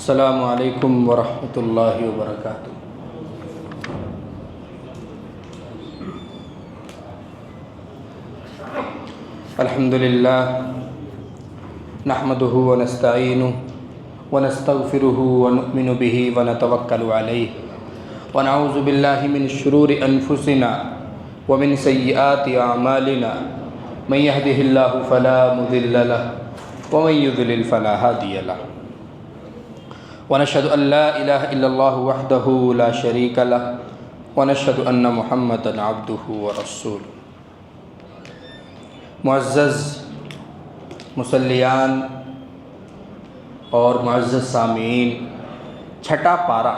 السلام علیکم ورحمۃ اللہ وبرکاتہ۔ الحمد للہ نحمده ونستعینه ونستغفره ونؤمن به ونتوکل علیہ ونعوذ باللہ من شرور انفسنا ومن سیئات اعمالنا من يهده اللہ فلا مضل له ومن يضلل فلا هادی له ونشهد ان لا الہ الا اللہ وحدہ لا شریک له ونشهد ان محمدا عبدہ ورسولہ۔ معزز مصلیان اور معزز سامعین، چھٹا پارہ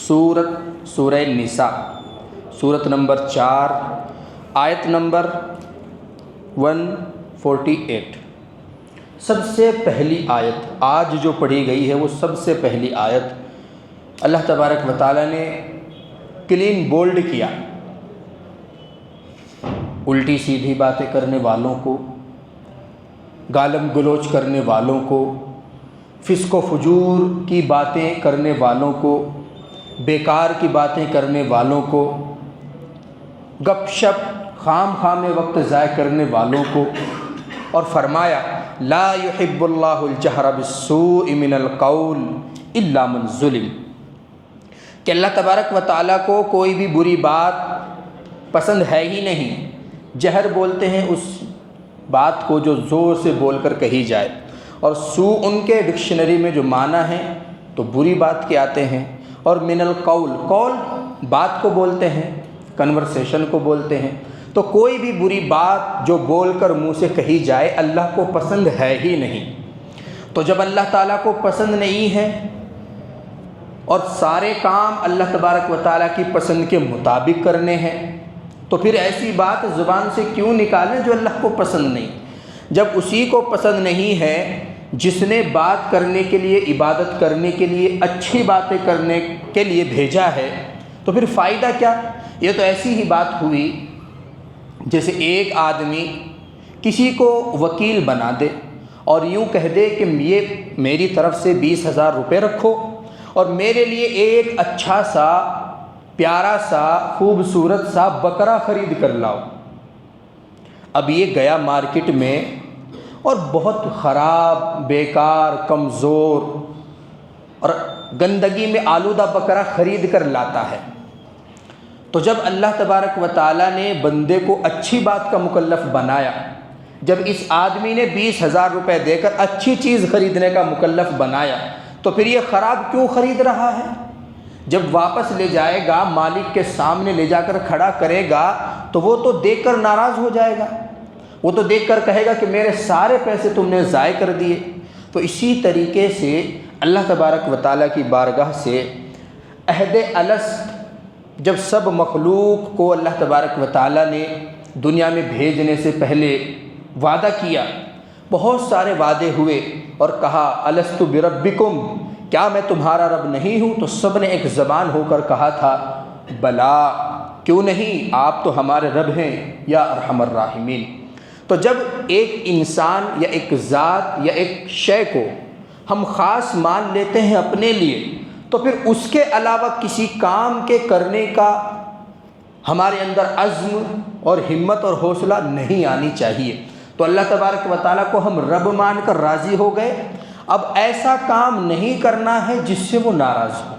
سورہ نساء، سورت نمبر 4، آیت نمبر 148۔ سب سے پہلی آیت آج جو پڑھی گئی ہے وہ سب سے پہلی آیت اللہ تبارک و تعالیٰ نے کلین بولڈ کیا۔ الٹی سیدھی باتیں کرنے والوں کو، گالم گلوچ کرنے والوں کو، فسق و فجور کی باتیں کرنے والوں کو، بیکار کی باتیں کرنے والوں کو، گپ شپ خام خام وقت ضائع کرنے والوں کو، اور فرمایا لا يحب اللہ الجہر بالسوء من القول الا من ظلم، کہ اللہ تبارک و تعالیٰ کو کوئی بھی بری بات پسند ہے ہی نہیں۔ جہر بولتے ہیں اس بات کو جو زور سے بول کر کہی جائے، اور سوء ان کے ڈکشنری میں جو معنی ہیں تو بری بات کے آتے ہیں، اور من القول، قول بات کو بولتے ہیں، کنورسیشن کو بولتے ہیں۔ تو کوئی بھی بری بات جو بول کر منہ سے کہی جائے اللہ کو پسند ہے ہی نہیں۔ تو جب اللہ تعالیٰ کو پسند نہیں ہے اور سارے کام اللہ تبارک و تعالیٰ کی پسند کے مطابق کرنے ہیں، تو پھر ایسی بات زبان سے کیوں نکالیں جو اللہ کو پسند نہیں؟ جب اسی کو پسند نہیں ہے جس نے بات کرنے کے لیے، عبادت کرنے کے لیے، اچھی باتیں کرنے کے لیے بھیجا ہے، تو پھر فائدہ کیا؟ یہ تو ایسی ہی بات ہوئی جیسے ایک آدمی کسی کو وکیل بنا دے اور یوں کہہ دے کہ یہ میری طرف سے 20,000 روپے رکھو اور میرے لیے ایک اچھا سا، پیارا سا، خوبصورت سا بکرا خرید کر لاؤ۔ اب یہ گیا مارکیٹ میں اور بہت خراب، بیکار، کمزور اور گندگی میں آلودہ بکرا خرید کر لاتا ہے۔ تو جب اللہ تبارک و تعالیٰ نے بندے کو اچھی بات کا مکلف بنایا، جب اس آدمی نے 20,000 روپے دے کر اچھی چیز خریدنے کا مکلف بنایا، تو پھر یہ خراب کیوں خرید رہا ہے؟ جب واپس لے جائے گا، مالک کے سامنے لے جا کر کھڑا کرے گا تو وہ تو دیکھ کر ناراض ہو جائے گا، وہ تو دیکھ کر کہے گا کہ میرے سارے پیسے تم نے ضائع کر دیے۔ تو اسی طریقے سے اللہ تبارک و تعالیٰ کی بارگاہ سے عہد الست، جب سب مخلوق کو اللہ تبارک و تعالیٰ نے دنیا میں بھیجنے سے پہلے وعدہ کیا، بہت سارے وعدے ہوئے، اور کہا الست بربکم، کیا میں تمہارا رب نہیں ہوں؟ تو سب نے ایک زبان ہو کر کہا تھا بلا، کیوں نہیں، آپ تو ہمارے رب ہیں یا ارحم الراحمین۔ تو جب ایک انسان یا ایک ذات یا ایک شے کو ہم خاص مان لیتے ہیں اپنے لیے، تو پھر اس کے علاوہ کسی کام کے کرنے کا ہمارے اندر عزم اور ہمت اور حوصلہ نہیں آنی چاہیے۔ تو اللہ تبارک و تعالیٰ کو ہم رب مان کر راضی ہو گئے، اب ایسا کام نہیں کرنا ہے جس سے وہ ناراض ہو،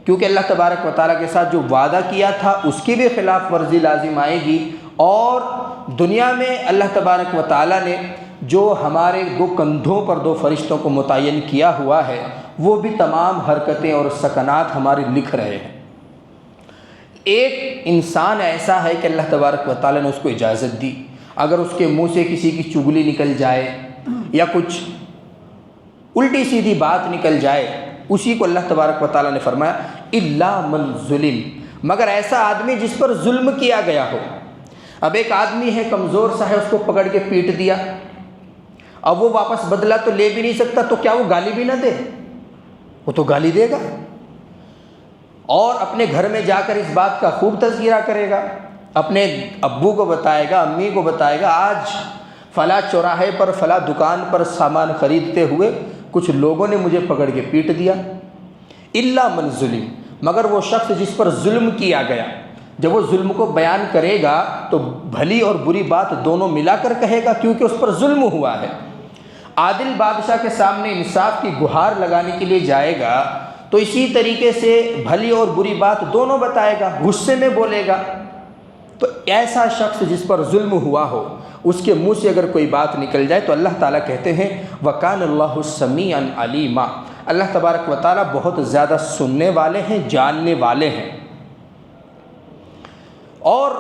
کیونکہ اللہ تبارک و تعالیٰ کے ساتھ جو وعدہ کیا تھا اس کی بھی خلاف ورزی لازم آئے گی، اور دنیا میں اللہ تبارک و تعالیٰ نے جو ہمارے 2 کندھوں پر 2 فرشتوں کو متعین کیا ہوا ہے وہ بھی تمام حرکتیں اور سکنات ہماری لکھ رہے ہیں۔ ایک انسان ایسا ہے کہ اللہ تبارک و تعالیٰ نے اس کو اجازت دی، اگر اس کے منہ سے کسی کی چگلی نکل جائے یا کچھ الٹی سیدھی بات نکل جائے، اسی کو اللہ تبارک و تعالیٰ نے فرمایا الا من ظلم، مگر ایسا آدمی جس پر ظلم کیا گیا ہو۔ اب ایک آدمی ہے کمزور سا ہے، اس کو پکڑ کے پیٹ دیا، اب وہ واپس بدلہ تو لے بھی نہیں سکتا، تو کیا وہ گالی بھی نہ دے؟ وہ تو گالی دے گا، اور اپنے گھر میں جا کر اس بات کا خوب تذکرہ کرے گا، اپنے ابو کو بتائے گا، امی کو بتائے گا آج فلاں چوراہے پر، فلاں دکان پر سامان خریدتے ہوئے کچھ لوگوں نے مجھے پکڑ کے پیٹ دیا، الا من ظلم، مگر وہ شخص جس پر ظلم کیا گیا۔ جب وہ ظلم کو بیان کرے گا تو بھلی اور بری بات دونوں ملا کر کہے گا، کیونکہ اس پر ظلم ہوا ہے۔ عادل بادشاہ کے سامنے انصاف کی گہار لگانے کے لیے جائے گا تو اسی طریقے سے بھلی اور بری بات دونوں بتائے گا، غصے میں بولے گا۔ تو ایسا شخص جس پر ظلم ہوا ہو، اس کے منہ سے اگر کوئی بات نکل جائے تو اللہ تعالیٰ کہتے ہیں وَكَانَ اللَّهُ سَمِيعًا عَلِيمًا، اللہ تبارک و تعالیٰ بہت زیادہ سننے والے ہیں، جاننے والے ہیں۔ اور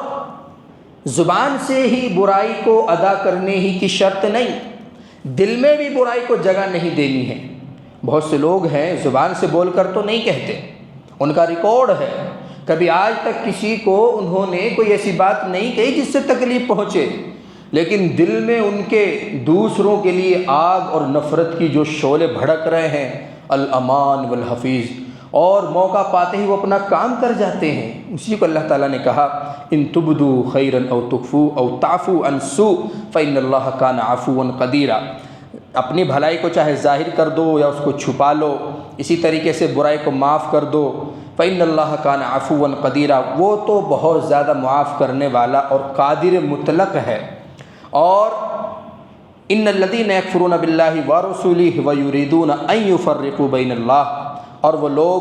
زبان سے ہی برائی کو ادا کرنے ہی کی شرط نہیں، دل میں بھی برائی کو جگہ نہیں دینی ہے۔ بہت سے لوگ ہیں زبان سے بول کر تو نہیں کہتے، ان کا ریکارڈ ہے، کبھی آج تک کسی کو انہوں نے کوئی ایسی بات نہیں کہی جس سے تکلیف پہنچے، لیکن دل میں ان کے دوسروں کے لیے آگ اور نفرت کی جو شعلے بھڑک رہے ہیں، الامان والحفیظ، اور موقع پاتے ہی وہ اپنا کام کر جاتے ہیں۔ اسی کو اللہ تعالیٰ نے کہا ان تبدوا خیرا او تخفوا او تعفوا عن سوء فإن اللہ کان عفوا قدیرا، اپنی بھلائی کو چاہے ظاہر کر دو یا اس کو چھپا لو، اسی طریقے سے برائی کو معاف کر دو، فإن اللہ کان عفوا قدیرا، وہ تو بہت زیادہ معاف کرنے والا اور قادر مطلق ہے۔ اور ان الذین یکفرون باللہ ورسولہ ویریدون ان یفرقوا بین اللہ، اور وہ لوگ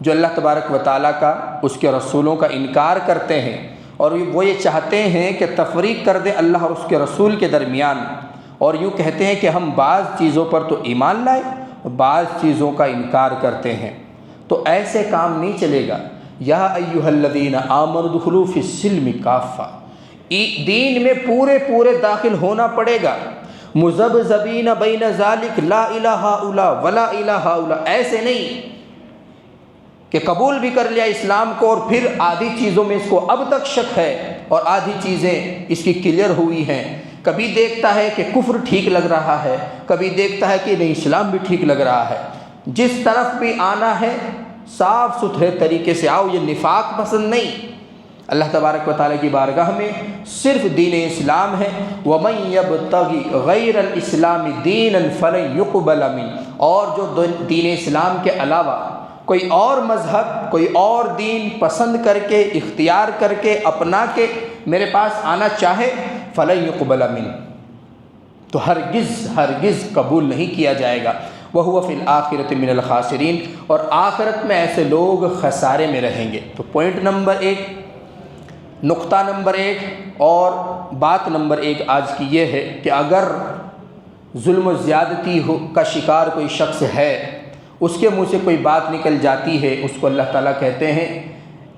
جو اللہ تبارک و تعالیٰ کا، اس کے رسولوں کا انکار کرتے ہیں اور وہ یہ چاہتے ہیں کہ تفریق کر دیں اللہ اور اس کے رسول کے درمیان، اور یوں کہتے ہیں کہ ہم بعض چیزوں پر تو ایمان لائے اور بعض چیزوں کا انکار کرتے ہیں، تو ایسے کام نہیں چلے گا۔ یا ایھا الذین آمنوا ادخلوا فی السلم کافہ، دین میں پورے داخل ہونا پڑے گا، مذبذبین بین ذالک لا الہ ہؤلاء ولا الہ ہؤلاء، ایسے نہیں کہ قبول بھی کر لیا اسلام کو اور پھر آدھی چیزوں میں اس کو اب تک شک ہے اور آدھی چیزیں اس کی کلیئر ہوئی ہیں، کبھی دیکھتا ہے کہ کفر ٹھیک لگ رہا ہے، کبھی دیکھتا ہے کہ نہیں اسلام بھی ٹھیک لگ رہا ہے۔ جس طرف بھی آنا ہے صاف ستھرے طریقے سے آؤ، یہ نفاق پسند نہیں۔ اللہ تبارک و تعالیٰ کی بارگاہ میں صرف دین اسلام ہے، وَمَن يَبْتَغِ غَيْرَ الْإِسْلَامِ دِينًا فَلَن يُقْبَلَ مِنْهُ، اور جو دین اسلام کے علاوہ کوئی اور مذہب، کوئی اور دین پسند کر کے، اختیار کر کے، اپنا کے میرے پاس آنا چاہے، فَلَن يُقْبَلَ مِنْهُ، تو ہرگز قبول نہیں کیا جائے گا۔ وَهُوَ فِي الْآخِرَةِ مِنَ الْخَاسِرِينَ، اور آخرت میں ایسے لوگ خسارے میں رہیں گے۔ تو پوائنٹ نمبر 1، نقطہ نمبر 1 اور بات نمبر 1 آج کی یہ ہے کہ اگر ظلم و زیادتی کا شکار کوئی شخص ہے، اس کے منہ سے کوئی بات نکل جاتی ہے، اس کو اللہ تعالیٰ کہتے ہیں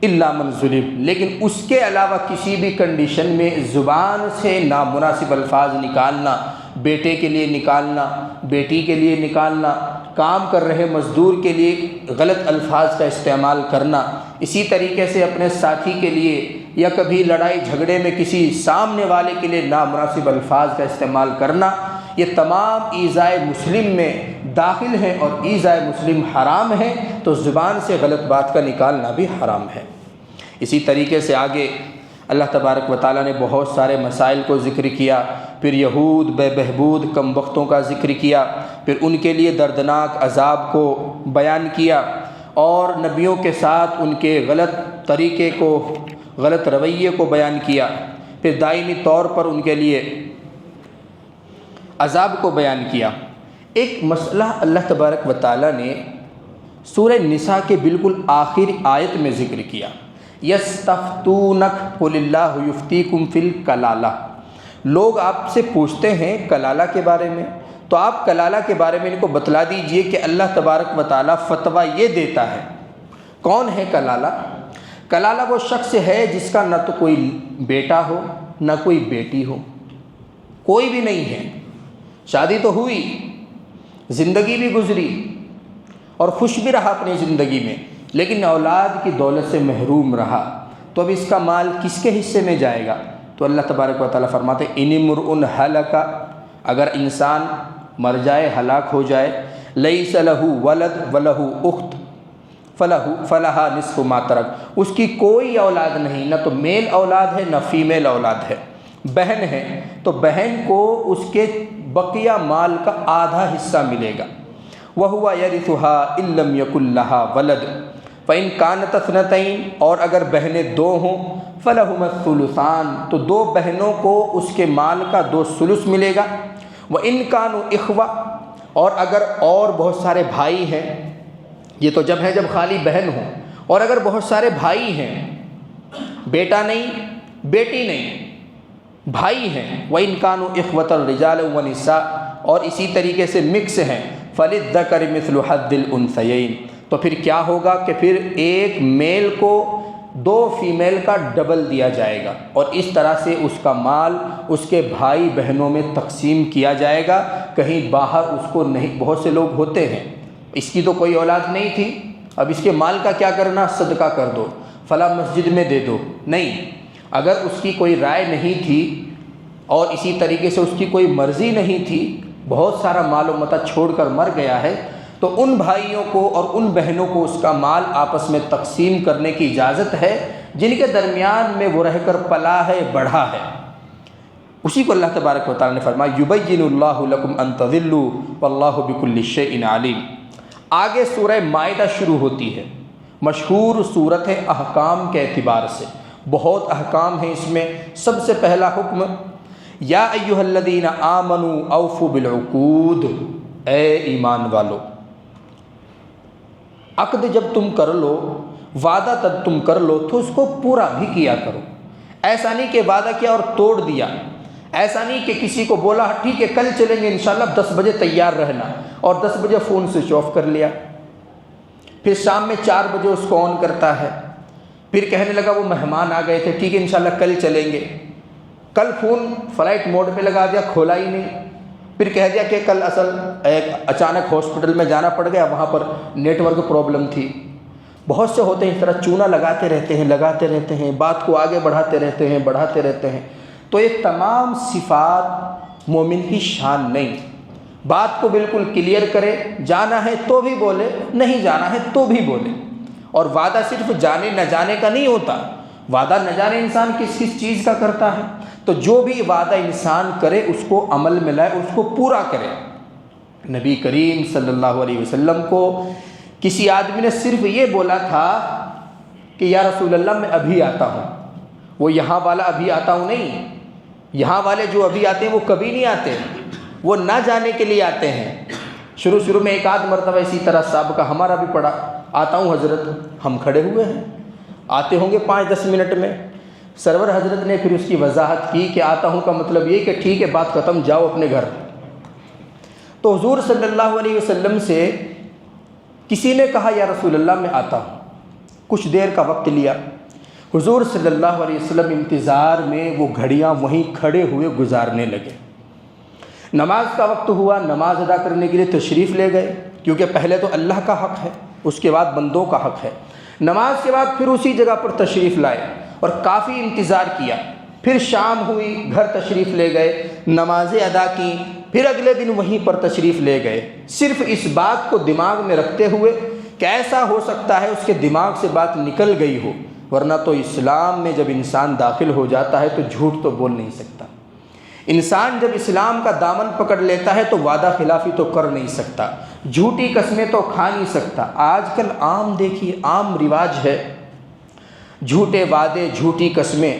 الا من ظلم، لیکن اس کے علاوہ کسی بھی کنڈیشن میں زبان سے نامناسب الفاظ نکالنا، بیٹے کے لیے نکالنا، بیٹی کے لیے نکالنا، کام کر رہے مزدور کے لیے غلط الفاظ کا استعمال کرنا، اسی طریقے سے اپنے ساتھی کے لیے یا کبھی لڑائی جھگڑے میں کسی سامنے والے کے لیے نامناسب الفاظ کا استعمال کرنا، یہ تمام ایذائے مسلم میں داخل ہیں اور ایذائے مسلم حرام ہے، تو زبان سے غلط بات کا نکالنا بھی حرام ہے۔ اسی طریقے سے آگے اللہ تبارک و تعالیٰ نے بہت سارے مسائل کو ذکر کیا، پھر یہود بے بہبود کم بختوں کا ذکر کیا، پھر ان کے لیے دردناک عذاب کو بیان کیا، اور نبیوں کے ساتھ ان کے غلط طریقے کو، غلط رویے کو بیان کیا، پھر دائمی طور پر ان کے لیے عذاب کو بیان کیا۔ ایک مسئلہ اللہ تبارک و تعالیٰ نے سورہ نساء کے بالکل آخر آیت میں ذکر کیا، یستفتونک قل اللہ یفتیکم فی الکلالہ، لوگ آپ سے پوچھتے ہیں کلالہ کے بارے میں، تو آپ کلالہ کے بارے میں ان کو بتلا دیجئے کہ اللہ تبارک و تعالیٰ فتویٰ یہ دیتا ہے۔ کون ہے کلالہ؟ کلالہ وہ شخص ہے جس کا نہ تو کوئی بیٹا ہو نہ کوئی بیٹی ہو، کوئی بھی نہیں ہے، شادی تو ہوئی، زندگی بھی گزری اور خوش بھی رہا اپنی زندگی میں، لیکن اولاد کی دولت سے محروم رہا، تو اب اس کا مال کس کے حصے میں جائے گا؟ تو اللہ تبارک و تعالیٰ فرماتے ہیں ان امرؤ ہلک، اگر انسان مر جائے، ہلاک ہو جائے، لیس لہ ولد ولہ اخت فلہا نصف ما ترک، اس کی کوئی اولاد نہیں، نہ تو میل اولاد ہے نہ فیمیل اولاد ہے، بہن ہے تو بہن کو اس کے بقیہ مال کا آدھا حصہ ملے گا، وَهُوَ يَرِثُهَا إِن لَّمْ يَكُن لَّهَا وَلَدٌ فَإِن كَانَتْ اثْنَتَيْنِ، اور اگر بہنیں دو ہوں فَلَهُمَا الثُّلُثَانِ، تو دو بہنوں کو اس کے مال کا 2 ثلث ملے گا۔ وَإِن كَانُوا إِخْوَةً، اور اگر اور بہت سارے بھائی ہیں، یہ تو جب ہے جب خالی بہن ہوں، اور اگر بہت سارے بھائی ہیں، بیٹا نہیں بیٹی نہیں، بھائی ہیں، وَإِن كَانُوا إِخْوَةً رِجَالًا وَنِسَاءً، اور اسی طریقے سے مکس ہیں، فَلِلذَّكَرِ مِثْلُ حَظِّ الْأُنثَيَيْنِ، تو پھر کیا ہوگا کہ پھر ایک میل کو 2 فیمیل کا ڈبل دیا جائے گا، اور اس طرح سے اس کا مال اس کے بھائی بہنوں میں تقسیم کیا جائے گا۔ کہیں باہر اس کو نہیں، بہت سے لوگ ہوتے ہیں اس کی تو کوئی اولاد نہیں تھی، اب اس کے مال کا کیا کرنا، صدقہ کر دو، فلاں مسجد میں دے دو، نہیں، اگر اس کی کوئی رائے نہیں تھی اور اسی طریقے سے اس کی کوئی مرضی نہیں تھی، بہت سارا مال و متاع چھوڑ کر مر گیا ہے، تو ان بھائیوں کو اور ان بہنوں کو اس کا مال آپس میں تقسیم کرنے کی اجازت ہے جن کے درمیان میں وہ رہ کر پلا ہے، بڑھا ہے۔ اسی کو اللہ تبارک و تعالیٰ نے فرمایا یبین اللہ لکم ان تضلوا واللہ بکل شیء علیم۔ آگے سورہ مائدہ شروع ہوتی ہے، مشہور صورت ہے احکام کے اعتبار سے، بہت احکام ہیں اس میں۔ سب سے پہلا حکم یا ایھا الذین آمنوا اوفوا بالعقود، اے ایمان والو، عقد جب تم کر لو، وعدہ تب تم کر لو تو اس کو پورا بھی کیا کرو۔ ایسا نہیں کہ وعدہ کیا اور توڑ دیا، ایسا نہیں کہ کسی کو بولا ٹھیک ہے کل چلیں گے انشاءاللہ 10 بجے تیار رہنا، اور 10 بجے فون سوئچ آف کر لیا، پھر شام میں 4 بجے اس کو آن کرتا ہے، پھر کہنے لگا وہ مہمان آ گئے تھے ٹھیک ہے انشاءاللہ کل چلیں گے، کل فون فلائٹ موڈ پہ لگا دیا، کھولا ہی نہیں، پھر کہہ دیا کہ کل اچانک ہاسپٹل میں جانا پڑ گیا، وہاں پر نیٹ ورک پرابلم تھی۔ بہت سے ہوتے ہیں اس طرح چونا لگاتے رہتے ہیں، بات کو آگے بڑھاتے رہتے ہیں۔ تو یہ تمام صفات مومن کی شان نہیں، بات کو بالکل کلیئر کرے، جانا ہے تو بھی بولے، نہیں جانا ہے تو بھی بولے۔ اور وعدہ صرف جانے نہ جانے کا نہیں ہوتا، وعدہ نہ جانے انسان کس چیز کا کرتا ہے، تو جو بھی وعدہ انسان کرے اس کو عمل میں لائے، اس کو پورا کرے۔ نبی کریم صلی اللہ علیہ وسلم کو کسی آدمی نے صرف یہ بولا تھا کہ یا رسول اللہ میں ابھی آتا ہوں، وہ یہاں والا ابھی آتا ہوں نہیں، یہاں والے جو ابھی آتے ہیں وہ کبھی نہیں آتے، وہ نہ جانے کے لیے آتے ہیں۔ شروع میں ایک آدھ مرتبہ اسی طرح صاحب کا ہمارا بھی پڑا، آتا ہوں حضرت، ہم کھڑے ہوئے ہیں، آتے ہوں گے 5-10 منٹ میں، سرور حضرت نے پھر اس کی وضاحت کی کہ آتا ہوں کا مطلب یہ کہ ٹھیک ہے بات ختم، جاؤ اپنے گھر۔ تو حضور صلی اللہ علیہ وسلم سے کسی نے کہا یا رسول اللہ میں آتا ہوں، کچھ دیر کا وقت لیا، حضور صلی اللہ علیہ وسلم انتظار میں وہ گھڑیاں وہیں کھڑے ہوئے گزارنے لگے۔ نماز کا وقت ہوا، نماز ادا کرنے کے لیے تشریف لے گئے، کیونکہ پہلے تو اللہ کا حق ہے، اس کے بعد بندوں کا حق ہے۔ نماز کے بعد پھر اسی جگہ پر تشریف لائے اور کافی انتظار کیا، پھر شام ہوئی، گھر تشریف لے گئے، نمازیں ادا کی، پھر اگلے دن وہیں پر تشریف لے گئے، صرف اس بات کو دماغ میں رکھتے ہوئے کہ ایسا ہو سکتا ہے اس کے دماغ سے بات نکل گئی ہو، ورنہ تو اسلام میں جب انسان داخل ہو جاتا ہے تو جھوٹ تو بول نہیں سکتا۔ انسان جب اسلام کا دامن پکڑ لیتا ہے تو وعدہ خلافی تو کر نہیں سکتا، جھوٹی قسمیں تو کھا نہیں سکتا۔ آج کل عام دیکھیے، عام رواج ہے، جھوٹے وعدے، جھوٹی قسمیں،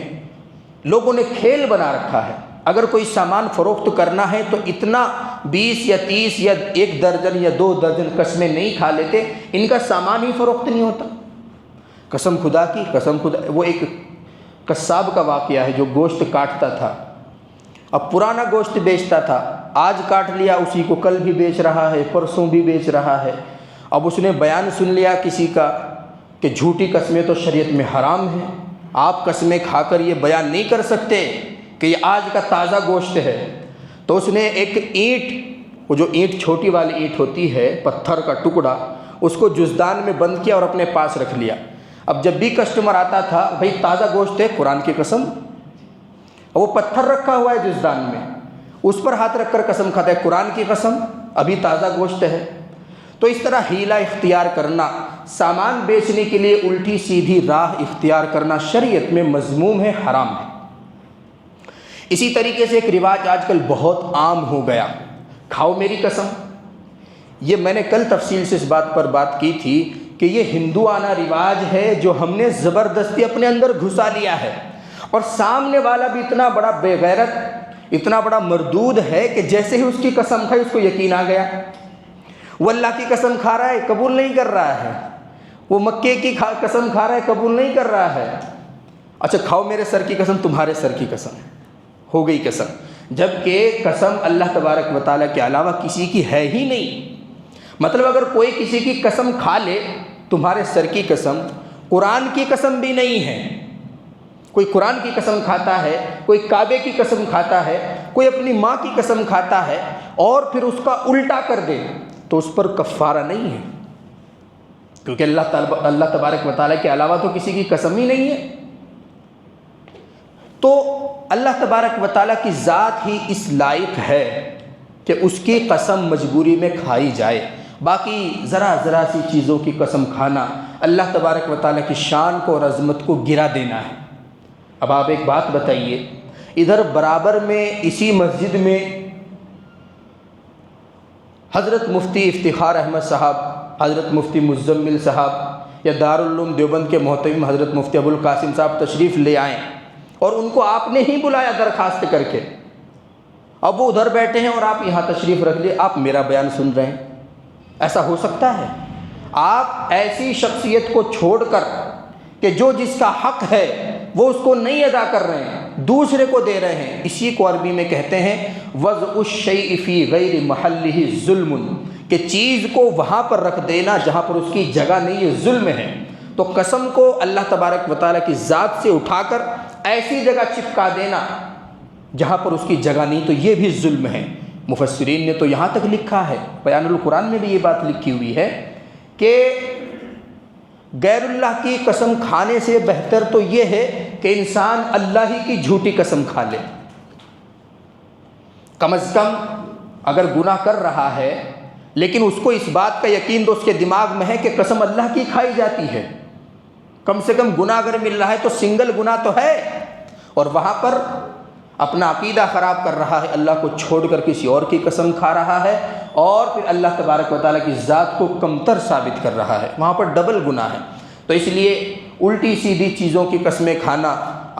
لوگوں نے کھیل بنا رکھا ہے۔ اگر کوئی سامان فروخت کرنا ہے تو اتنا 20 یا 30 یا 1 درجن یا 2 درجن قسمیں نہیں کھا لیتے، ان کا سامان ہی فروخت نہیں ہوتا۔ قسم خدا کی، قسم خدا، وہ ایک قصاب کا واقعہ ہے جو گوشت کاٹتا تھا، اب پرانا گوشت بیچتا تھا، آج کاٹ لیا اسی کو کل بھی بیچ رہا ہے، پرسوں بھی بیچ رہا ہے۔ اب اس نے بیان سن لیا کسی کا کہ جھوٹی قسمیں تو شریعت میں حرام ہیں، آپ قسمیں کھا کر یہ بیان نہیں کر سکتے کہ یہ آج کا تازہ گوشت ہے۔ تو اس نے ایک اینٹ، وہ جو اینٹ چھوٹی والی اینٹ ہوتی ہے، پتھر کا ٹکڑا، اس کو جزدان میں بند کیا اور اپنے پاس رکھ لیا۔ اب جب بھی کسٹمر آتا تھا، بھئی تازہ گوشت ہے، قرآن کی قسم، وہ پتھر رکھا ہوا ہے جزدان میں، اس پر ہاتھ رکھ کر قسم کھاتا ہے، قرآن کی قسم ابھی تازہ گوشت ہے۔ تو اس طرح حیلہ اختیار کرنا، سامان بیچنے کے لیے الٹی سیدھی راہ اختیار کرنا شریعت میں مذموم ہے، حرام ہے۔ اسی طریقے سے ایک رواج آج کل بہت عام ہو گیا، کھاؤ میری قسم۔ یہ میں نے کل تفصیل سے اس بات پر بات کی تھی کہ یہ ہندوانہ رواج ہے جو ہم نے زبردستی اپنے اندر گھسا لیا ہے، اور سامنے والا بھی اتنا بڑا بے غیرت، اتنا بڑا مردود ہے کہ جیسے ہی اس کی قسم کھائی اس کو یقین آ گیا، وہ اللہ کی قسم کھا رہا ہے قبول نہیں کر رہا ہے، وہ مکے کی قسم کھا رہا ہے قبول نہیں کر رہا ہے، اچھا کھاؤ میرے سر کی قسم، تمہارے سر کی قسم، ہو گئی قسم، جبکہ قسم اللہ تبارک و تعالیٰ کے علاوہ کسی کی ہے ہی نہیں۔ مطلب اگر کوئی کسی کی قسم کھا لے، تمہارے سر کی قسم، قرآن کی قسم بھی نہیں ہے، کوئی قرآن کی قسم کھاتا ہے، کوئی کعبے کی قسم کھاتا ہے، کوئی اپنی ماں کی قسم کھاتا ہے اور پھر اس کا الٹا کر دے تو اس پر کفارہ نہیں ہے، کیونکہ اللہ تبارک و تعالیٰ کے علاوہ تو کسی کی قسم ہی نہیں ہے۔ تو اللہ تبارک و تعالیٰ کی ذات ہی اس لائق ہے کہ اس کی قسم مجبوری میں کھائی جائے، باقی ذرا ذرا سی چیزوں کی قسم کھانا اللہ تبارک و تعالیٰ کی شان کو اور عظمت کو گرا دینا ہے۔ اب آپ ایک بات بتائیے، ادھر برابر میں اسی مسجد میں حضرت مفتی افتخار احمد صاحب، حضرت مفتی مزمل صاحب یا دارالعلوم دیوبند کے محتمم حضرت مفتی ابو القاسم صاحب تشریف لے آئیں اور ان کو آپ نے ہی بلایا درخواست کر کے، اب وہ ادھر بیٹھے ہیں اور آپ یہاں تشریف رکھ لیے، آپ میرا بیان سن رہے ہیں، ایسا ہو سکتا ہے؟ آپ ایسی شخصیت کو چھوڑ کر کہ جو جس کا حق ہے وہ اس کو نہیں ادا کر رہے ہیں، دوسرے کو دے رہے ہیں، اسی کو عربی میں کہتے ہیں وضع الشیء فی غیر محلہ ظلم، کہ چیز کو وہاں پر رکھ دینا جہاں پر اس کی جگہ نہیں، یہ ظلم ہے۔ تو قسم کو اللہ تبارک و تعالیٰ کی ذات سے اٹھا کر ایسی جگہ چپکا دینا جہاں پر اس کی جگہ نہیں، تو یہ بھی ظلم ہے۔ مفسرین نے تو یہاں تک لکھا ہے، بیان القرآن میں بھی یہ بات لکھی ہوئی ہے کہ غیر اللہ کی قسم کھانے سے بہتر تو یہ ہے کہ انسان اللہ ہی کی جھوٹی قسم کھا لے، کم از کم اگر گناہ کر رہا ہے لیکن اس کو اس بات کا یقین تو اس کے دماغ میں ہے کہ قسم اللہ کی کھائی جاتی ہے، کم سے کم گناہ اگر مل رہا ہے تو سنگل گناہ تو ہے، اور وہاں پر اپنا عقیدہ خراب کر رہا ہے، اللہ کو چھوڑ کر کسی اور کی قسم کھا رہا ہے اور پھر اللہ تبارک و تعالیٰ کی ذات کو کمتر ثابت کر رہا ہے، وہاں پر ڈبل گناہ ہے۔ تو اس لیے الٹی سیدھی چیزوں کی قسمیں کھانا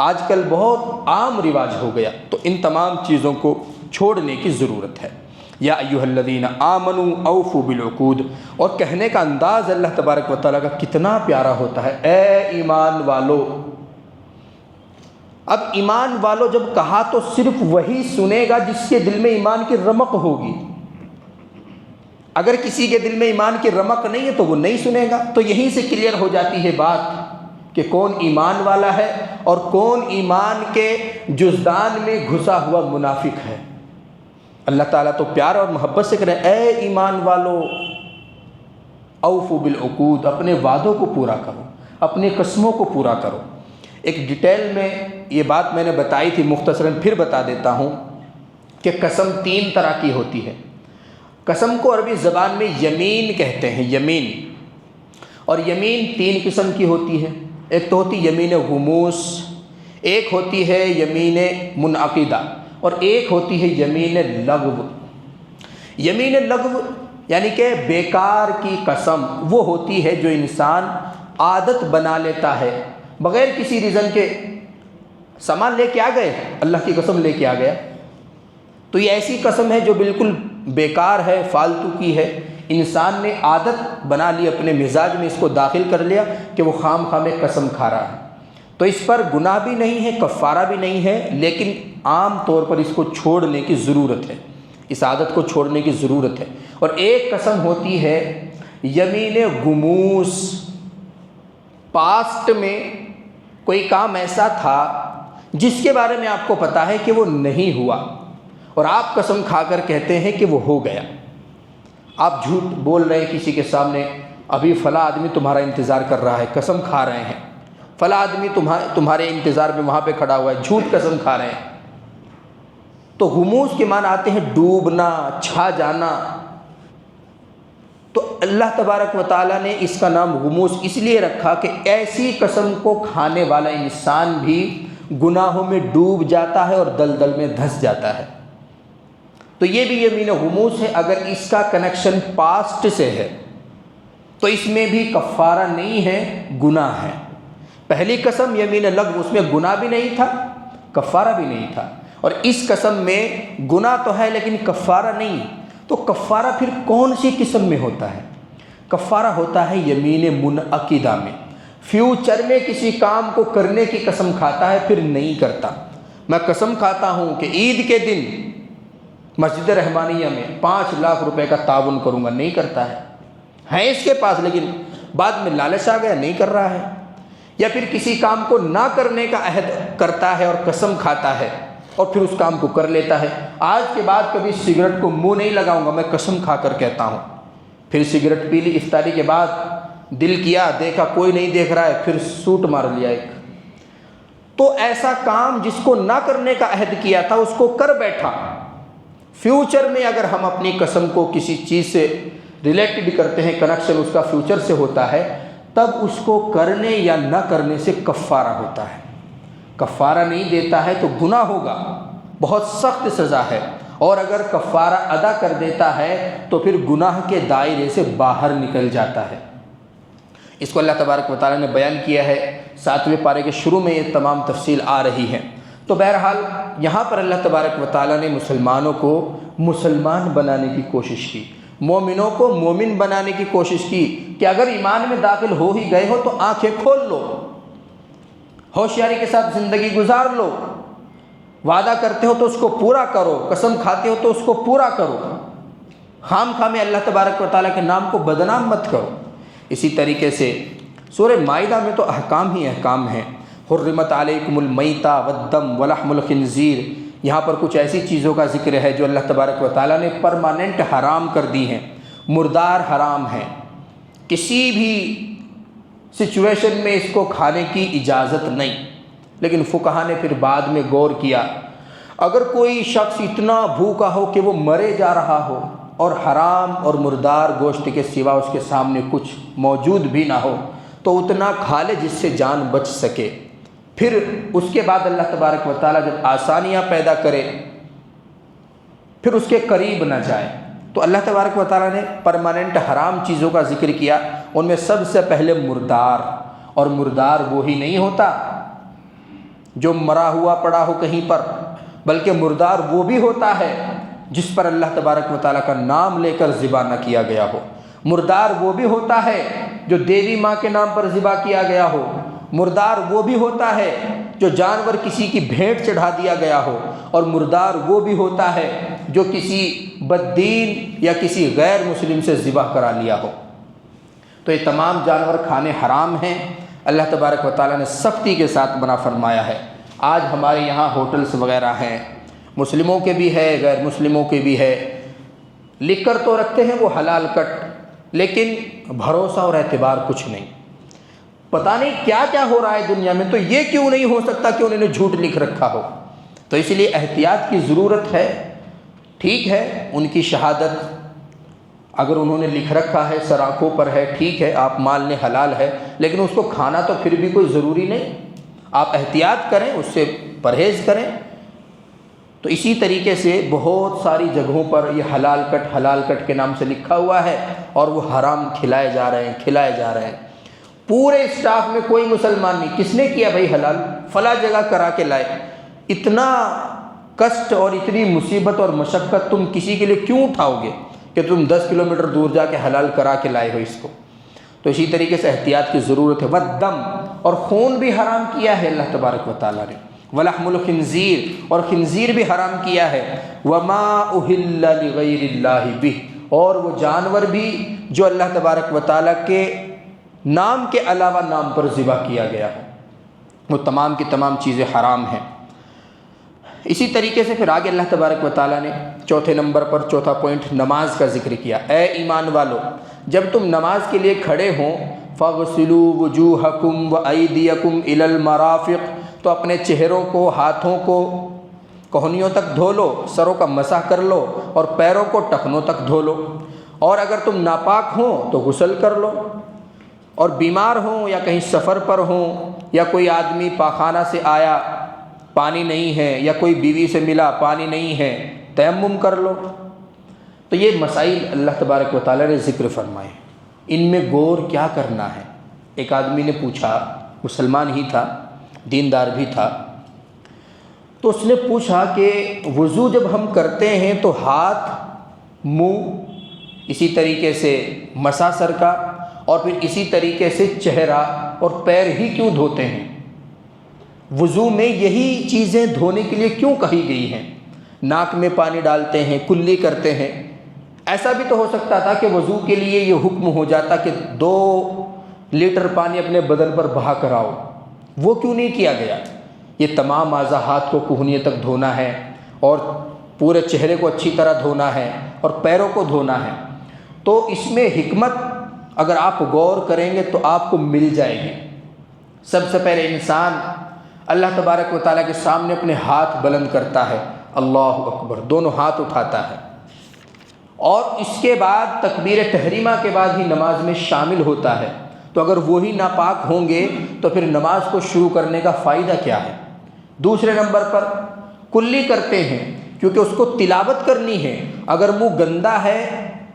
آج کل بہت عام رواج ہو گیا، تو ان تمام چیزوں کو چھوڑنے کی ضرورت ہے۔ یا ایھا الذین آمنوا اوفوا بالعقود، اور کہنے کا انداز اللہ تبارک و تعالیٰ کا کتنا پیارا ہوتا ہے، اے ایمان والو۔ اب ایمان والو جب کہا تو صرف وہی سنے گا جس کے دل میں ایمان کی رمق ہوگی، اگر کسی کے دل میں ایمان کی رمق نہیں ہے تو وہ نہیں سنے گا۔ تو یہیں سے کلیئر ہو جاتی ہے بات کہ کون ایمان والا ہے اور کون ایمان کے جزدان میں گھسا ہوا منافق ہے۔ اللہ تعالیٰ تو پیار اور محبت سے کرے، اے ایمان والو اوفوا بالعقود، اپنے وعدوں کو پورا کرو، اپنی قسموں کو پورا کرو۔ ایک ڈیٹیل میں یہ بات میں نے بتائی تھی، مختصراً پھر بتا دیتا ہوں کہ قسم 3 طرح کی ہوتی ہے۔ قسم کو عربی زبان میں یمین کہتے ہیں، یمین، اور یمین 3 قسم کی ہوتی ہے۔ ایک تو ہوتی یمین غموس، ایک ہوتی ہے یمین منعقدہ، اور ایک ہوتی ہے یمین لغو۔ یمین لغو یعنی کہ بیکار کی قسم وہ ہوتی ہے جو انسان عادت بنا لیتا ہے، بغیر کسی ریزن کے سامان لے کے آ گئے، اللہ کی قسم لے کے آ گیا، تو یہ ایسی قسم ہے جو بالکل بیکار ہے، فالتو کی ہے، انسان نے عادت بنا لی، اپنے مزاج میں اس کو داخل کر لیا کہ وہ خام خواہ میں قسم کھا رہا ہے۔ تو اس پر گناہ بھی نہیں ہے، کفارہ بھی نہیں ہے، لیکن عام طور پر اس کو چھوڑنے کی ضرورت ہے، اس عادت کو چھوڑنے کی ضرورت ہے۔ اور ایک قسم ہوتی ہے یمین غموس، پاسٹ میں کوئی کام ایسا تھا جس کے بارے میں آپ کو پتہ ہے کہ وہ نہیں ہوا، اور آپ قسم کھا کر کہتے ہیں کہ وہ ہو گیا۔ آپ جھوٹ بول رہے ہیں کسی کے سامنے، ابھی فلاں آدمی تمہارا انتظار کر رہا ہے، قسم کھا رہے ہیں، فلاں آدمی تمہارے انتظار میں وہاں پہ کھڑا ہوا ہے، جھوٹ قسم کھا رہے ہیں۔ تو غموس کے معنی آتے ہیں ڈوبنا، چھا جانا۔ تو اللہ تبارک و تعالیٰ نے اس کا نام غموس اس لیے رکھا کہ ایسی قسم کو کھانے والا انسان بھی گناہوں میں ڈوب جاتا ہے اور دلدل میں دھنس جاتا ہے۔ تو یہ بھی یمین غموس ہے۔ اگر اس کا کنیکشن پاسٹ سے ہے تو اس میں بھی کفارہ نہیں ہے، گناہ ہے۔ پہلی قسم یمین لغو، اس میں گناہ بھی نہیں تھا، کفارہ بھی نہیں تھا، اور اس قسم میں گناہ تو ہے لیکن کفارہ نہیں۔ تو کفارہ پھر کون سی قسم میں ہوتا ہے؟ کفارہ ہوتا ہے یمین منعقدہ میں، فیوچر میں کسی کام کو کرنے کی قسم کھاتا ہے پھر نہیں کرتا۔ میں قسم کھاتا ہوں کہ عید کے دن مسجد رحمانیہ میں 5 لاکھ روپے کا تعاون کروں گا، نہیں کرتا ہے اس کے پاس، لیکن بعد میں لالچ آ گیا، نہیں کر رہا ہے۔ یا پھر کسی کام کو نہ کرنے کا عہد کرتا ہے اور قسم کھاتا ہے اور پھر اس کام کو کر لیتا ہے۔ آج کے بعد کبھی سگریٹ کو منہ نہیں لگاؤں گا، میں قسم کھا کر کہتا ہوں۔ پھر سگریٹ پی لی، افطاری کے بعد دل کیا، دیکھا کوئی نہیں دیکھ رہا ہے، پھر سوٹ مار لیا ایک۔ تو ایسا کام جس کو نہ کرنے کا عہد کیا تھا اس کو کر بیٹھا۔ فیوچر میں اگر ہم اپنی قسم کو کسی چیز سے ریلیٹڈ کرتے ہیں، کنیکشن اس کا فیوچر سے ہوتا ہے، تب اس کو کرنے یا نہ کرنے سے کفارہ ہوتا ہے۔ کفارہ نہیں دیتا ہے تو گناہ ہوگا، بہت سخت سزا ہے، اور اگر کفارہ ادا کر دیتا ہے تو پھر گناہ کے دائرے سے باہر نکل جاتا ہے۔ اس کو اللہ تبارک و تعالیٰ نے بیان کیا ہے 7ویں پارے کے شروع میں، یہ تمام تفصیل آ رہی ہے۔ تو بہرحال یہاں پر اللہ تبارک و تعالیٰ نے مسلمانوں کو مسلمان بنانے کی کوشش کی، مومنوں کو مومن بنانے کی کوشش کی کہ اگر ایمان میں داخل ہو ہی گئے ہو تو آنکھیں کھول لو، ہوشیاری کے ساتھ زندگی گزار لو، وعدہ کرتے ہو تو اس کو پورا کرو، قسم کھاتے ہو تو اس کو پورا کرو، خام خواہ میں اللہ تبارک و تعالیٰ کے نام کو بدنام مت کرو۔ اسی طریقے سے سورہ مائدہ میں تو احکام ہی احکام ہیں۔ حرمت علیکم المیتہ والدم ولحم الخنزیر، یہاں پر کچھ ایسی چیزوں کا ذکر ہے جو اللہ تبارک و تعالیٰ نے پرماننٹ حرام کر دی ہیں۔ مردار حرام ہے، کسی بھی سچویشن میں اس کو کھانے کی اجازت نہیں، لیکن فقہا نے پھر بعد میں غور کیا، اگر کوئی شخص اتنا بھوکا ہو کہ وہ مرے جا رہا ہو اور حرام اور مردار گوشت کے سوا اس کے سامنے کچھ موجود بھی نہ ہو تو اتنا کھا لے جس سے جان بچ سکے۔ پھر اس کے بعد اللہ تبارک و تعالیٰ جب آسانیاں پیدا کرے پھر اس کے قریب نہ جائے۔ تو اللہ تبارک و تعالیٰ نے پرماننٹ حرام چیزوں کا ذکر کیا، ان میں سب سے پہلے مردار، اور مردار وہی نہیں ہوتا جو مرا ہوا پڑا ہو کہیں پر، بلکہ مردار وہ بھی ہوتا ہے جس پر اللہ تبارک و تعالیٰ کا نام لے کر ذبح نہ کیا گیا ہو۔ مردار وہ بھی ہوتا ہے جو دیوی ماں کے نام پر ذبح کیا گیا ہو۔ مردار وہ بھی ہوتا ہے جو جانور کسی کی بھیٹ چڑھا دیا گیا ہو، اور مردار وہ بھی ہوتا ہے جو کسی بددین یا کسی غیر مسلم سے ذبح کرا لیا ہو۔ تو یہ تمام جانور کھانے حرام ہیں، اللہ تبارک و تعالیٰ نے سختی کے ساتھ منع فرمایا ہے۔ آج ہمارے یہاں ہوٹلز وغیرہ ہیں، مسلموں کے بھی ہے غیر مسلموں کے بھی ہے، لکھ کر تو رکھتے ہیں وہ حلال کٹ، لیکن بھروسہ اور اعتبار کچھ نہیں۔ پتہ نہیں کیا کیا ہو رہا ہے دنیا میں، تو یہ کیوں نہیں ہو سکتا کہ انہوں نے جھوٹ لکھ رکھا ہو؟ تو اس لیے احتیاط کی ضرورت ہے۔ ٹھیک ہے ان کی شہادت اگر انہوں نے لکھ رکھا ہے سر آنکھوں پر ہے، ٹھیک ہے آپ مان لیں حلال ہے، لیکن اس کو کھانا تو پھر بھی کوئی ضروری نہیں۔ آپ احتیاط کریں، اس سے پرہیز کریں۔ تو اسی طریقے سے بہت ساری جگہوں پر یہ حلال کٹ کے نام سے لکھا ہوا ہے، اور وہ حرام کھلائے جا رہے ہیں۔ پورے اسٹاف میں کوئی مسلمان نہیں، کس نے کیا بھائی حلال؟ فلاں جگہ کرا کے لائے۔ اتنا کشٹ اور اتنی مصیبت اور مشقت تم کسی کے لیے کیوں اٹھاؤ گے کہ تم 10 کلومیٹر دور جا کے حلال کرا کے لائے ہو اس کو؟ تو اسی طریقے سے احتیاط کی ضرورت ہے۔ والدم، اور خون بھی حرام کیا ہے اللہ تبارک و تعالیٰ نے۔ ولحم الخنزیر، اور خنزیر بھی حرام کیا ہے۔ وما اہل لغیر اللہ بہ، اور وہ جانور بھی جو اللہ تبارک و تعالیٰ کے نام کے علاوہ نام پر ذبح کیا گیا ہے، وہ تمام کی تمام چیزیں حرام ہیں۔ اسی طریقے سے پھر آگے اللہ تبارک و تعالیٰ نے چوتھے نمبر پر چوتھا پوائنٹ نماز کا ذکر کیا۔ اے ایمان والو، جب تم نماز کے لیے کھڑے ہوں، فاغسلوا وجوہکم وایدیکم الی المرافق، تو اپنے چہروں کو، ہاتھوں کو کوہنیوں تک دھو لو، سروں کا مسح کر لو، اور پیروں کو ٹخنوں تک دھو لو، اور اگر تم ناپاک ہوں تو غسل کر لو، اور بیمار ہوں یا کہیں سفر پر ہوں، یا کوئی آدمی پاخانہ سے آیا پانی نہیں ہے، یا کوئی بیوی سے ملا پانی نہیں ہے، تیمم کر لو۔ تو یہ مسائل اللہ تبارک و تعالیٰ نے ذکر فرمائے، ان میں غور کیا کرنا ہے۔ ایک آدمی نے پوچھا، مسلمان ہی تھا، دیندار بھی تھا، تو اس نے پوچھا کہ وضو جب ہم کرتے ہیں تو ہاتھ، منہ، اسی طریقے سے مسا سر کا، اور پھر اسی طریقے سے چہرہ اور پیر ہی کیوں دھوتے ہیں؟ وضو میں یہی چیزیں دھونے کے لیے کیوں کہی گئی ہیں؟ ناک میں پانی ڈالتے ہیں، کلی کرتے ہیں۔ ایسا بھی تو ہو سکتا تھا کہ وضو کے لیے یہ حکم ہو جاتا کہ 2 لیٹر پانی اپنے بدن پر بہا کر آؤ، وہ کیوں نہیں کیا گیا؟ یہ تمام اعضاء، ہاتھ کو کوہنیے تک دھونا ہے، اور پورے چہرے کو اچھی طرح دھونا ہے، اور پیروں کو دھونا ہے۔ تو اس میں حکمت اگر آپ غور کریں گے تو آپ کو مل جائے گی۔ سب سے پہلے انسان اللہ تبارک و تعالیٰ کے سامنے اپنے ہاتھ بلند کرتا ہے، اللہ اکبر، دونوں ہاتھ اٹھاتا ہے، اور اس کے بعد تکبیر تحریمہ کے بعد ہی نماز میں شامل ہوتا ہے۔ تو اگر وہی ناپاک ہوں گے تو پھر نماز کو شروع کرنے کا فائدہ کیا ہے؟ دوسرے نمبر پر کلی کرتے ہیں کیونکہ اس کو تلاوت کرنی ہے۔ اگر منہ گندا ہے،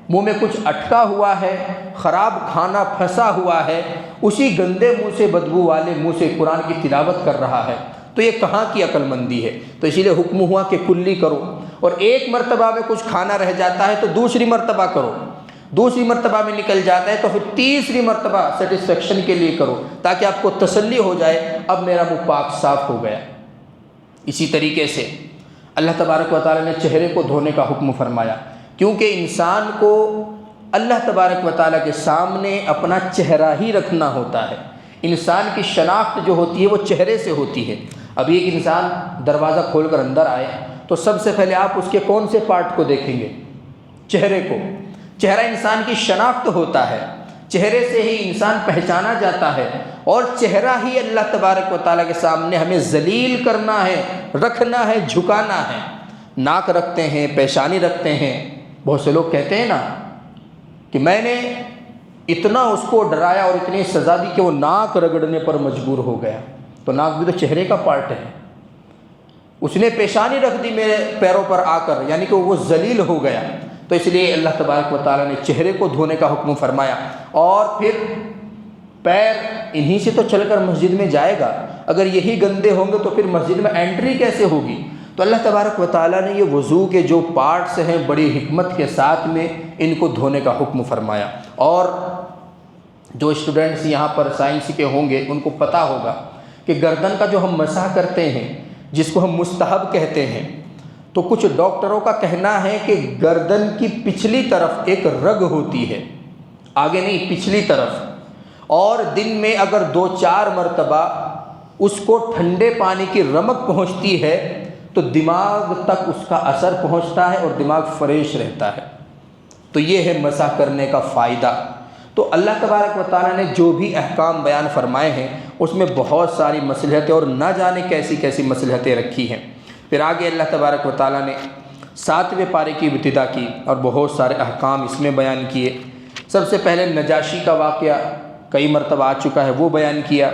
منہ میں کچھ اٹکا ہوا ہے، خراب کھانا پھنسا ہوا ہے، اسی گندے منہ سے، بدبو والے منہ سے قرآن کی تلاوت کر رہا ہے، تو یہ کہاں کی عقل مندی ہے؟ تو اسی لیے حکم ہوا کہ کلی کرو، اور ایک مرتبہ میں کچھ کھانا رہ جاتا ہے تو دوسری مرتبہ کرو، دوسری مرتبہ میں نکل جاتا ہے تو پھر تیسری مرتبہ سیٹسفیکشن کے لیے کرو، تاکہ آپ کو تسلی ہو جائے اب میرا منہ پاک صاف ہو گیا۔ اسی طریقے سے اللہ تبارک و تعالیٰ نے چہرے کو دھونے کا حکم فرمایا، کیونکہ انسان کو اللہ تبارک و تعالیٰ کے سامنے اپنا چہرہ ہی رکھنا ہوتا ہے۔ انسان کی شناخت جو ہوتی ہے وہ چہرے سے ہوتی ہے۔ ابھی ایک انسان دروازہ کھول کر اندر آئے تو سب سے پہلے آپ اس کے کون سے پارٹ کو دیکھیں گے؟ چہرے کو۔ چہرہ انسان کی شناخت ہوتا ہے، چہرے سے ہی انسان پہچانا جاتا ہے، اور چہرہ ہی اللہ تبارک و تعالیٰ کے سامنے ہمیں ذلیل کرنا ہے، رکھنا ہے، جھکانا ہے۔ ناک رکھتے ہیں، پیشانی رکھتے ہیں۔ بہت سے لوگ کہتے ہیں نا کہ میں نے اتنا اس کو ڈرایا اور اتنی سزا دی کہ وہ ناک رگڑنے پر مجبور ہو گیا۔ تو ناک بھی تو چہرے کا پارٹ ہے۔ اس نے پیشانی رکھ دی میرے پیروں پر آ کر، یعنی کہ وہ ذلیل ہو گیا۔ تو اس لیے اللہ تبارک و تعالیٰ نے چہرے کو دھونے کا حکم فرمایا، اور پھر پیر انہی سے تو چل کر مسجد میں جائے گا۔ اگر یہی گندے ہوں گے تو پھر مسجد میں انٹری کیسے ہوگی؟ تو اللہ تبارک و تعالیٰ نے یہ وضو کے جو پارٹس ہیں بڑی حکمت کے ساتھ میں ان کو دھونے کا حکم فرمایا۔ اور جو اسٹوڈنٹس یہاں پر سائنس کے ہوں گے ان کو پتہ ہوگا کہ گردن کا جو ہم مسح کرتے ہیں، جس کو ہم مستحب کہتے ہیں، تو کچھ ڈاکٹروں کا کہنا ہے کہ گردن کی پچھلی طرف ایک رگ ہوتی ہے، آگے نہیں، پچھلی طرف، اور دن میں اگر 2-4 مرتبہ اس کو ٹھنڈے پانی کی رمق پہنچتی ہے تو دماغ تک اس کا اثر پہنچتا ہے اور دماغ فریش رہتا ہے۔ تو یہ ہے مسح کرنے کا فائدہ۔ تو اللہ تبارک و تعالیٰ نے جو بھی احکام بیان فرمائے ہیں اس میں بہت ساری مصلحتیں اور نہ جانے کیسی کیسی مصلحتیں رکھی ہیں۔ پھر آگے اللہ تبارک و تعالیٰ نے 7ویں پارے کی ابتدا کی اور بہت سارے احکام اس میں بیان کیے۔ سب سے پہلے نجاشی کا واقعہ کئی مرتبہ آ چکا ہے، وہ بیان کیا۔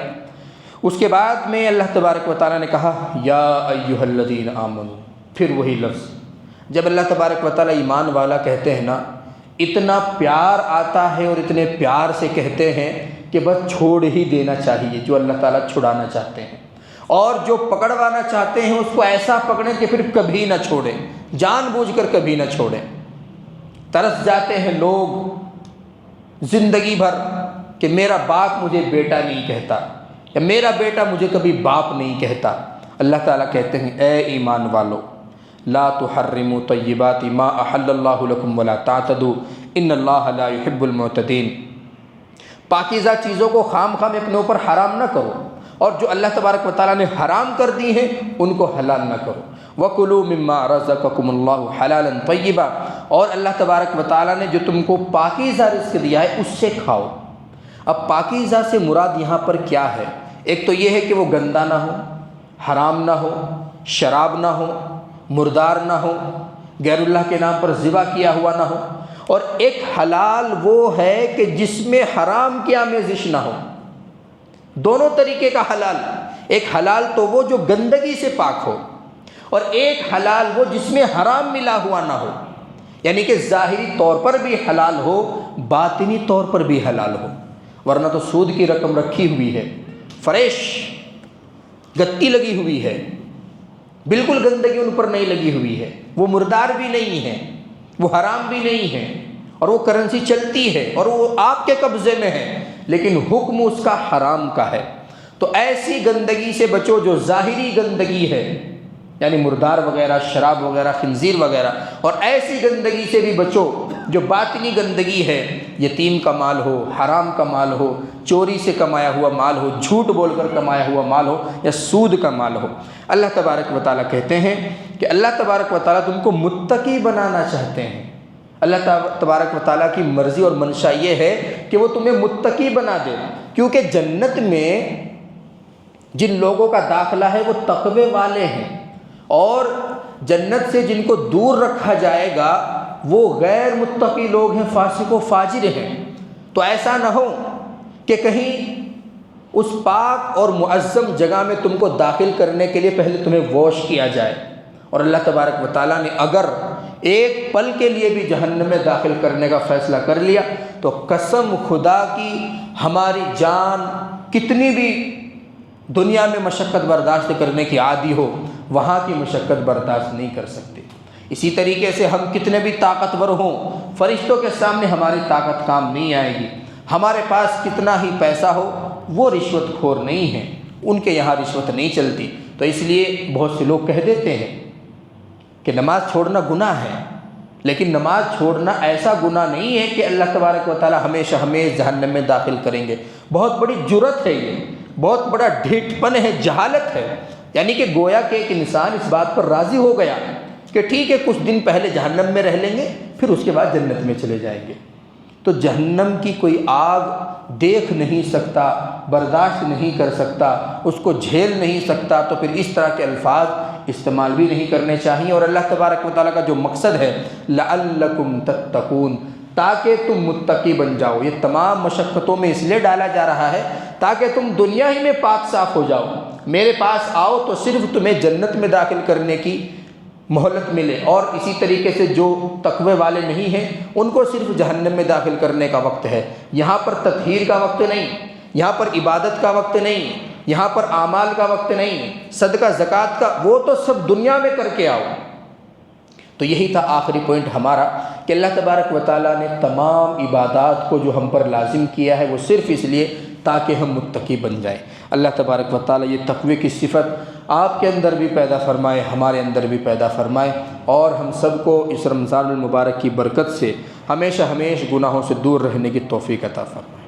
اس کے بعد میں اللہ تبارک و تعالیٰ نے کہا یا ایھا الذین آمنوا، پھر وہی لفظ۔ جب اللہ تبارک و تعالیٰ ایمان والا کہتے ہیں نا، اتنا پیار آتا ہے اور اتنے پیار سے کہتے ہیں کہ بس چھوڑ ہی دینا چاہیے جو اللہ تعالیٰ چھڑانا چاہتے ہیں، اور جو پکڑوانا چاہتے ہیں اس کو ایسا پکڑیں کہ پھر کبھی نہ چھوڑیں، جان بوجھ کر کبھی نہ چھوڑیں۔ ترس جاتے ہیں لوگ زندگی بھر کہ میرا باپ مجھے بیٹا نہیں کہتا، یا میرا بیٹا مجھے کبھی باپ نہیں کہتا۔ اللہ تعالیٰ کہتے ہیں اے ایمان والو، لا تحرموا طیبات ما احل اللہ لکم ولا تعتدوا ان اللہ لا يحب المعتدین۔ پاکیزہ چیزوں کو خام خواہ اپنے اوپر حرام نہ کرو، اور جو اللہ تبارک و تعالیٰ نے حرام کر دی ہیں ان کو حلال نہ کرو۔ وَكُلُوا مِمَّا رَزَقَكُمُ اللَّهُ حَلَالًا طَيِّبًا، اور اللہ تبارک و تعالیٰ نے جو تم کو پاکیزہ رزق دیا ہے اس سے کھاؤ۔ اب پاکیزہ سے مراد یہاں پر کیا ہے؟ ایک تو یہ ہے کہ وہ گندا نہ ہو، حرام نہ ہو، شراب نہ ہو، مردار نہ ہو، غیر اللہ کے نام پر ذبح کیا ہوا نہ ہو، اور ایک حلال وہ ہے کہ جس میں حرام کی آمیزش نہ ہو۔ دونوں طریقے کا حلال، ایک حلال تو وہ جو گندگی سے پاک ہو، اور ایک حلال وہ جس میں حرام ملا ہوا نہ ہو، یعنی کہ ظاہری طور پر بھی حلال ہو، باطنی طور پر بھی حلال ہو، ورنہ تو سود کی رقم رکھی ہوئی ہے، فریش گتی لگی ہوئی ہے، بالکل گندگی ان پر نہیں لگی ہوئی ہے، وہ مردار بھی نہیں ہے، وہ حرام بھی نہیں ہے، اور وہ کرنسی چلتی ہے اور وہ آپ کے قبضے میں ہے، لیکن حکم اس کا حرام کا ہے۔ تو ایسی گندگی سے بچو جو ظاہری گندگی ہے، یعنی مردار وغیرہ، شراب وغیرہ، خنزیر وغیرہ، اور ایسی گندگی سے بھی بچو جو باطنی گندگی ہے، یتیم کا مال ہو، حرام کا مال ہو، چوری سے کمایا ہوا مال ہو، جھوٹ بول کر کمایا ہوا مال ہو، یا سود کا مال ہو۔ اللہ تبارک و تعالیٰ کہتے ہیں کہ اللہ تبارک و تعالیٰ تم کو متقی بنانا چاہتے ہیں۔ اللہ تبارک و تعالیٰ کی مرضی اور منشا یہ ہے کہ وہ تمہیں متقی بنا دے، کیونکہ جنت میں جن لوگوں کا داخلہ ہے وہ تقوی والے ہیں، اور جنت سے جن کو دور رکھا جائے گا وہ غیر متقی لوگ ہیں، فاسق و فاجر ہیں۔ تو ایسا نہ ہو کہ کہیں اس پاک اور معظم جگہ میں تم کو داخل کرنے کے لیے پہلے تمہیں واش کیا جائے، اور اللہ تبارک و تعالیٰ نے اگر ایک پل کے لیے بھی جہنم میں داخل کرنے کا فیصلہ کر لیا تو قسم خدا کی ہماری جان کتنی بھی دنیا میں مشقت برداشت کرنے کی عادی ہو، وہاں کی مشقت برداشت نہیں کر سکتے۔ اسی طریقے سے ہم کتنے بھی طاقتور ہوں، فرشتوں کے سامنے ہماری طاقت کام نہیں آئے گی۔ ہمارے پاس کتنا ہی پیسہ ہو، وہ رشوت خور نہیں ہیں، ان کے یہاں رشوت نہیں چلتی۔ تو اس لیے بہت سے لوگ کہہ دیتے ہیں کہ نماز چھوڑنا گناہ ہے، لیکن نماز چھوڑنا ایسا گناہ نہیں ہے کہ اللہ تبارک و تعالی ہمیشہ ہمیں جہنم میں داخل کریں گے۔ بہت بڑی جرت ہے، یہ بہت بڑا ڈھیٹ پن ہے، جہالت ہے، یعنی کہ گویا کہ ایک انسان اس بات پر راضی ہو گیا کہ ٹھیک ہے کچھ دن پہلے جہنم میں رہ لیں گے، پھر اس کے بعد جنت میں چلے جائیں گے۔ تو جہنم کی کوئی آگ دیکھ نہیں سکتا، برداشت نہیں کر سکتا، اس کو جھیل نہیں سکتا، تو پھر اس طرح کے الفاظ استعمال بھی نہیں کرنے چاہیے۔ اور اللہ تبارک و تعالیٰ کا جو مقصد ہے لعلکم تتقون، تاکہ تم متقی بن جاؤ، یہ تمام مشقتوں میں اس لیے ڈالا جا رہا ہے تاکہ تم دنیا ہی میں پاک صاف ہو جاؤ، میرے پاس آؤ تو صرف تمہیں جنت میں داخل کرنے کی مہلت ملے، اور اسی طریقے سے جو تقوی والے نہیں ہیں ان کو صرف جہنم میں داخل کرنے کا وقت ہے۔ یہاں پر تطہیر کا وقت نہیں، یہاں پر عبادت کا وقت نہیں، یہاں پر اعمال کا وقت نہیں، صدقہ زکوٰۃ کا، وہ تو سب دنیا میں کر کے آؤ۔ تو یہی تھا آخری پوائنٹ ہمارا کہ اللہ تبارک و تعالیٰ نے تمام عبادات کو جو ہم پر لازم کیا ہے وہ صرف اس لیے تاکہ ہم متقی بن جائیں۔ اللہ تبارک و تعالیٰ یہ تقوی کی صفت آپ کے اندر بھی پیدا فرمائے، ہمارے اندر بھی پیدا فرمائے، اور ہم سب کو اس رمضان المبارک کی برکت سے ہمیشہ گناہوں سے دور رہنے کی توفیق عطا فرمائے۔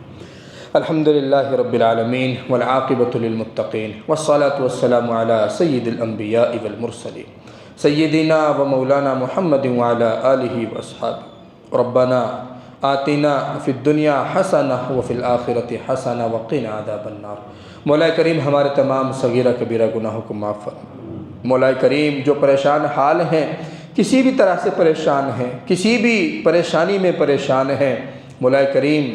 الحمدللہ رب العالمین والعاقبۃ للمتقین والصلاة والسلام علی سید الانبیاء والمرسلین سیدنا و مولانا محمد وعلی آلہ واصحابہ۔ ربنا آتنا فی الدنیا حسنہ وفی الآخرۃ حسنہ وقنا عذاب النار۔ مولا کریم ہمارے تمام صغیرہ کبیرہ گناہوں کو معاف فرما۔ مولا کریم جو پریشان حال ہیں، کسی بھی طرح سے پریشان ہیں، کسی بھی پریشانی میں پریشان ہیں، مولا کریم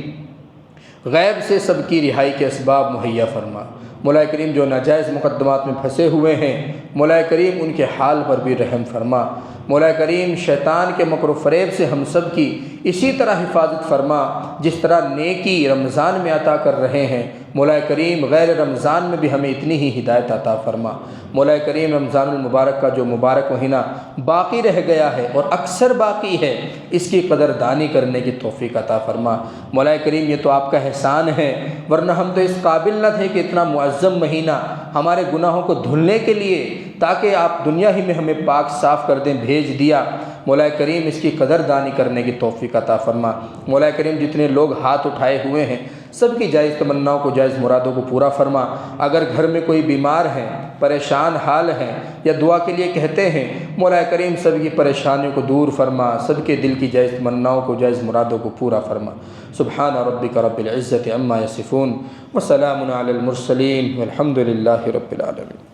غیب سے سب کی رہائی کے اسباب مہیا فرما۔ مولا کریم جو ناجائز مقدمات میں پھنسے ہوئے ہیں، مولا کریم ان کے حال پر بھی رحم فرما۔ مولا کریم شیطان کے مکر و فریب سے ہم سب کی اسی طرح حفاظت فرما جس طرح نیکی رمضان میں عطا کر رہے ہیں، مولا کریم غیر رمضان میں بھی ہمیں اتنی ہی ہدایت عطا فرما۔ مولا کریم رمضان المبارک کا جو مبارک مہینہ باقی رہ گیا ہے اور اکثر باقی ہے، اس کی قدردانی کرنے کی توفیق عطا فرما۔ مولا کریم یہ تو آپ کا احسان ہے، ورنہ ہم تو اس قابل نہ تھے کہ اتنا معظم مہینہ ہمارے گناہوں کو دھلنے کے لیے تاکہ آپ دنیا ہی میں ہمیں پاک صاف کر دیں بھیج دیا۔ مولا کریم اس کی قدردانی کرنے کی توفیق عطا فرما۔ مولا کریم جتنے لوگ ہاتھ اٹھائے ہوئے ہیں سب کی جائز تمناؤں کو، جائز مرادوں کو پورا فرما۔ اگر گھر میں کوئی بیمار ہیں، پریشان حال ہیں یا دعا کے لیے کہتے ہیں، مولا کریم سب کی پریشانیوں کو دور فرما، سب کے دل کی جائز تمناؤں کو، جائز مرادوں کو پورا فرما۔ سبحان ربک رب العزت عما یصفون وسلام علی المرسلین والحمد للہ رب العالمین۔